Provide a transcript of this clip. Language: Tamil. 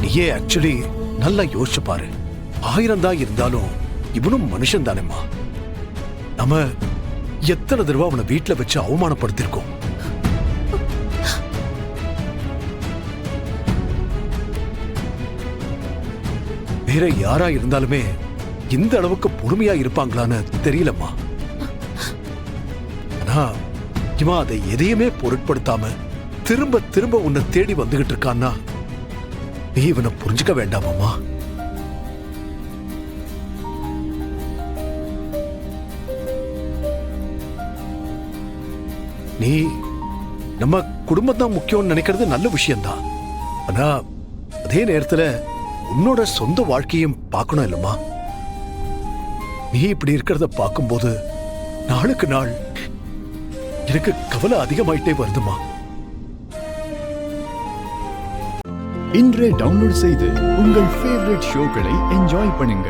நீயே ஆக்சுவலி நல்லா யோசிச்சு பாரு. 1000 தான் இருந்தாலும் இவனும் மனுஷன் தானேம்மா. நம்ம எத்தனை தடவை அவனை வீட்டுல வச்சு அவமானப்படுத்திருக்கோம். வேற யாரா இருந்தாலுமே இந்த அளவுக்கு பொறுமையா இருப்பாங்களான்னு தெரியலம்மா. ஆனா இவன் அதை எதையுமே பொருட்படுத்தாம திரும்ப திரும்ப உன்னை தேடி வந்துகிட்டு இருக்கான்னா நீ இவனை புரிஞ்சுக்க வேண்டாமாம்மா. நீ நம்ம குடும்பம் தான் முக்கியம்னு நினைக்கிறது நல்ல விஷயம்தான். ஆனா அதே நேரத்துல உன்னோட சொந்த வாழ்க்கையும் பார்க்கணும் இல்லம்மா. நீ இப்படி இருக்கிறத பார்க்கும்போது நாளுக்கு நாள் எனக்கு கவலை அதிகமாயிட்டே வருதுமா. இன்றே டவுன்லோட் செய்து உங்கள் ஃபேவரட் ஷோக்களை என்ஜாய் பண்ணுங்க.